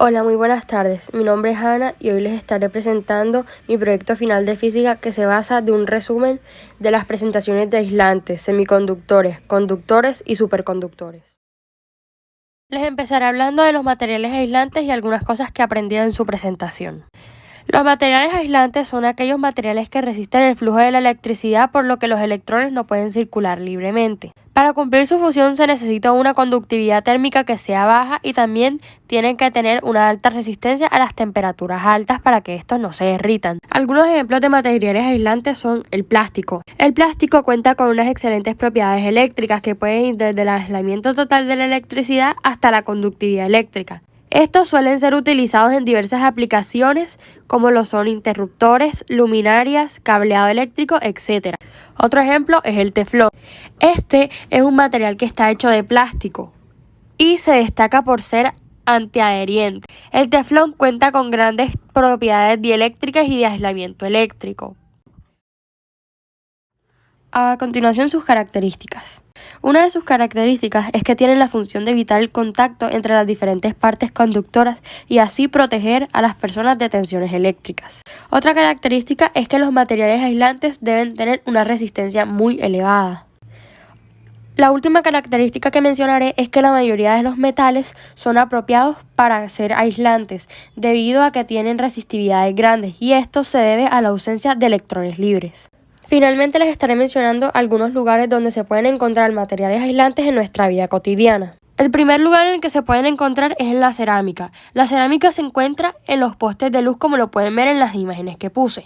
Hola, muy buenas tardes. Mi nombre es Ana y hoy les estaré presentando mi proyecto final de física que se basa de un resumen de las presentaciones de aislantes, semiconductores, conductores y superconductores. Les empezaré hablando de los materiales aislantes y algunas cosas que aprendí en su presentación. Los materiales aislantes son aquellos materiales que resisten el flujo de la electricidad, por lo que los electrones no pueden circular libremente. Para cumplir su función se necesita una conductividad térmica que sea baja y también tienen que tener una alta resistencia a las temperaturas altas para que estos no se derritan. Algunos ejemplos de materiales aislantes son el plástico. El plástico cuenta con unas excelentes propiedades eléctricas que pueden ir desde el aislamiento total de la electricidad hasta la conductividad eléctrica. Estos suelen ser utilizados en diversas aplicaciones como lo son interruptores, luminarias, cableado eléctrico, etc. Otro ejemplo es el teflón. Este es un material que está hecho de plástico y se destaca por ser antiadheriente. El teflón cuenta con grandes propiedades dieléctricas y de aislamiento eléctrico. A continuación, sus características. Una de sus características es que tienen la función de evitar el contacto entre las diferentes partes conductoras y así proteger a las personas de tensiones eléctricas. Otra característica es que los materiales aislantes deben tener una resistencia muy elevada. La última característica que mencionaré es que la mayoría de los metales son apropiados para ser aislantes debido a que tienen resistividades grandes y esto se debe a la ausencia de electrones libres. Finalmente les estaré mencionando algunos lugares donde se pueden encontrar materiales aislantes en nuestra vida cotidiana. El primer lugar en el que se pueden encontrar es en la cerámica. La cerámica se encuentra en los postes de luz, como lo pueden ver en las imágenes que puse.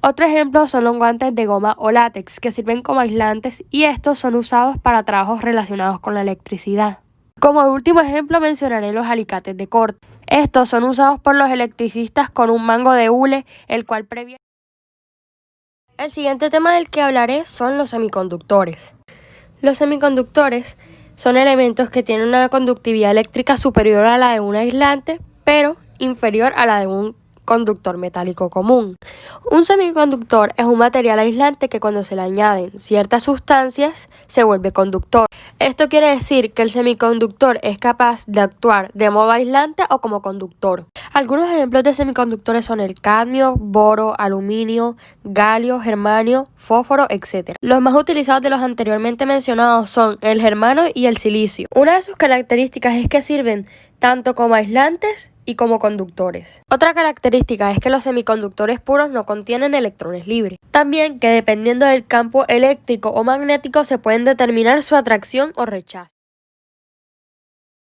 Otro ejemplo son los guantes de goma o látex que sirven como aislantes y estos son usados para trabajos relacionados con la electricidad. Como último ejemplo mencionaré los alicates de corte. Estos son usados por los electricistas con un mango de hule, el cual previene. El siguiente tema del que hablaré son los semiconductores. Los semiconductores son elementos que tienen una conductividad eléctrica superior a la de un aislante, pero inferior a la de un conductor metálico común. Un semiconductor es un material aislante que cuando se le añaden ciertas sustancias se vuelve conductor. Esto quiere decir que el semiconductor es capaz de actuar de modo aislante o como conductor. Algunos ejemplos de semiconductores son el cadmio, boro, aluminio, galio, germanio, fósforo, etc. Los más utilizados de los anteriormente mencionados son el germanio y el silicio. Una de sus características es que sirven tanto como aislantes y como conductores. Otra característica es que los semiconductores puros no contienen electrones libres. También que dependiendo del campo eléctrico o magnético se pueden determinar su atracción o rechazo.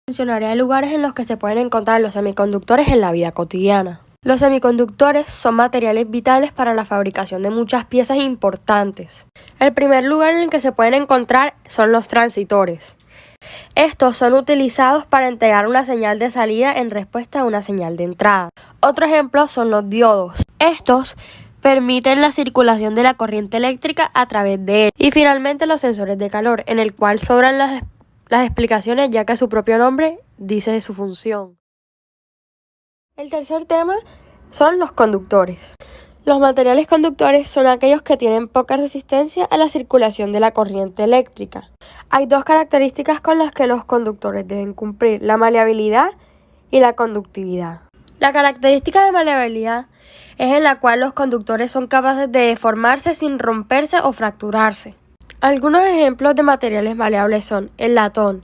Mencionaré lugares en los que se pueden encontrar los semiconductores en la vida cotidiana. Los semiconductores son materiales vitales para la fabricación de muchas piezas importantes. El primer lugar en el que se pueden encontrar son los transistores. Estos son utilizados para entregar una señal de salida en respuesta a una señal de entrada. Otro ejemplo son los diodos. Estos permiten la circulación de la corriente eléctrica a través de él. Y finalmente los sensores de calor, en el cual sobran las explicaciones ya que su propio nombre dice su función. El tercer tema son los conductores. Los materiales conductores son aquellos que tienen poca resistencia a la circulación de la corriente eléctrica. Hay dos características con las que los conductores deben cumplir: la maleabilidad y la conductividad. La característica de maleabilidad es en la cual los conductores son capaces de deformarse sin romperse o fracturarse. Algunos ejemplos de materiales maleables son el latón,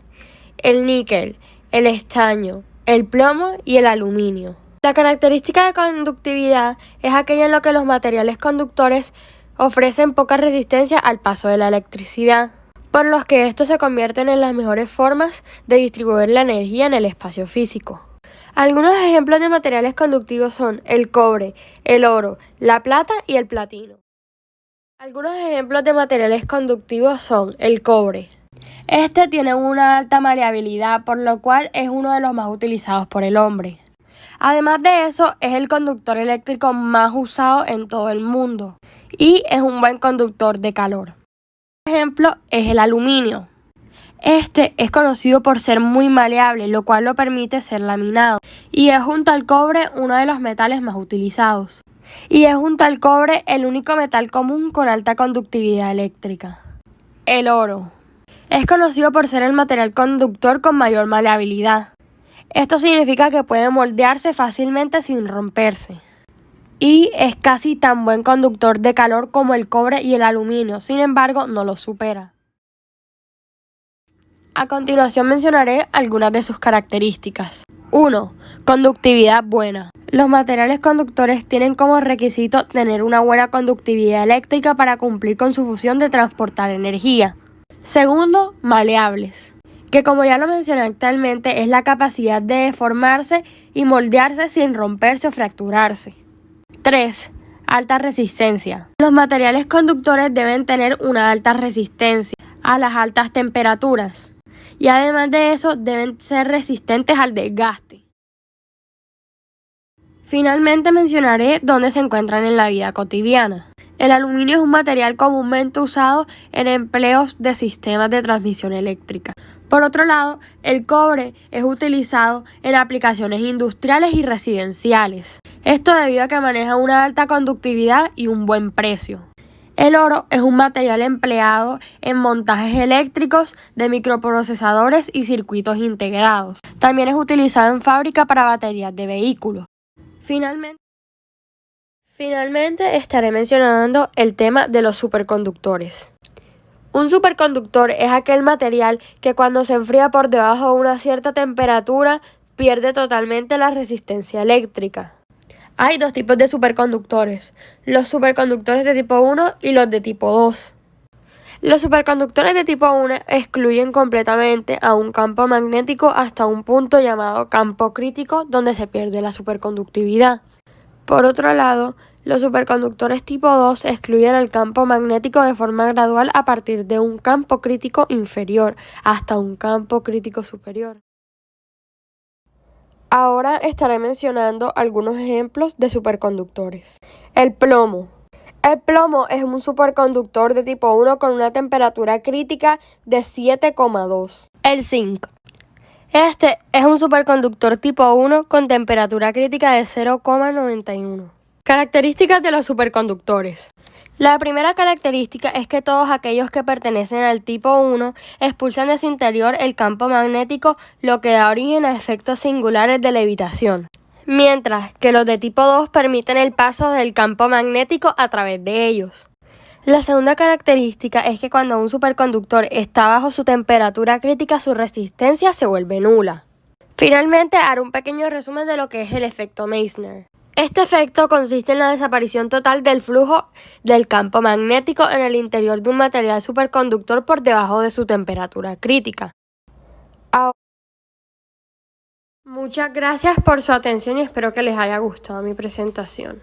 el níquel, el estaño, el plomo y el aluminio. La característica de conductividad es aquella en la que los materiales conductores ofrecen poca resistencia al paso de la electricidad, por lo que estos se convierten en las mejores formas de distribuir la energía en el espacio físico. Algunos ejemplos de materiales conductivos son el cobre, el oro, la plata y el platino. Algunos ejemplos de materiales conductivos son el cobre. Este tiene una alta maleabilidad, por lo cual es uno de los más utilizados por el hombre. Además de eso, es el conductor eléctrico más usado en todo el mundo y es un buen conductor de calor. Por ejemplo, es el aluminio. Este es conocido por ser muy maleable, lo cual lo permite ser laminado, y es junto al cobre uno de los metales más utilizados. Y es junto al cobre el único metal común con alta conductividad eléctrica. El oro. Es conocido por ser el material conductor con mayor maleabilidad. Esto significa que puede moldearse fácilmente sin romperse. Y es casi tan buen conductor de calor como el cobre y el aluminio, sin embargo, no lo supera. A continuación mencionaré algunas de sus características. 1. Conductividad buena. Los materiales conductores tienen como requisito tener una buena conductividad eléctrica para cumplir con su función de transportar energía. Segundo, maleables, que como ya lo mencioné actualmente es la capacidad de deformarse y moldearse sin romperse o fracturarse. 3. Alta resistencia. Los materiales conductores deben tener una alta resistencia a las altas temperaturas y además de eso deben ser resistentes al desgaste. Finalmente mencionaré dónde se encuentran en la vida cotidiana. El aluminio es un material comúnmente usado en empleos de sistemas de transmisión eléctrica. Por otro lado, el cobre es utilizado en aplicaciones industriales y residenciales. Esto debido a que maneja una alta conductividad y un buen precio. El oro es un material empleado en montajes eléctricos de microprocesadores y circuitos integrados. También es utilizado en fábrica para baterías de vehículos. Finalmente estaré mencionando el tema de los superconductores. Un superconductor es aquel material que cuando se enfría por debajo de una cierta temperatura pierde totalmente la resistencia eléctrica. Hay dos tipos de superconductores, los superconductores de tipo 1 y los de tipo 2. Los superconductores de tipo 1 excluyen completamente a un campo magnético hasta un punto llamado campo crítico donde se pierde la superconductividad. Por otro lado, los superconductores tipo 2 excluyen el campo magnético de forma gradual a partir de un campo crítico inferior hasta un campo crítico superior. Ahora estaré mencionando algunos ejemplos de superconductores. El plomo. El plomo es un superconductor de tipo 1 con una temperatura crítica de 7,2. El zinc. Este es un superconductor tipo 1 con temperatura crítica de 0,91. Características de los superconductores. La primera característica es que todos aquellos que pertenecen al tipo 1 expulsan de su interior el campo magnético, lo que da origen a efectos singulares de levitación, mientras que los de tipo 2 permiten el paso del campo magnético a través de ellos. La segunda característica es que cuando un superconductor está bajo su temperatura crítica, su resistencia se vuelve nula. Finalmente, haré un pequeño resumen de lo que es el efecto Meissner. Este efecto consiste en la desaparición total del flujo del campo magnético en el interior de un material superconductor por debajo de su temperatura crítica. Muchas gracias por su atención y espero que les haya gustado mi presentación.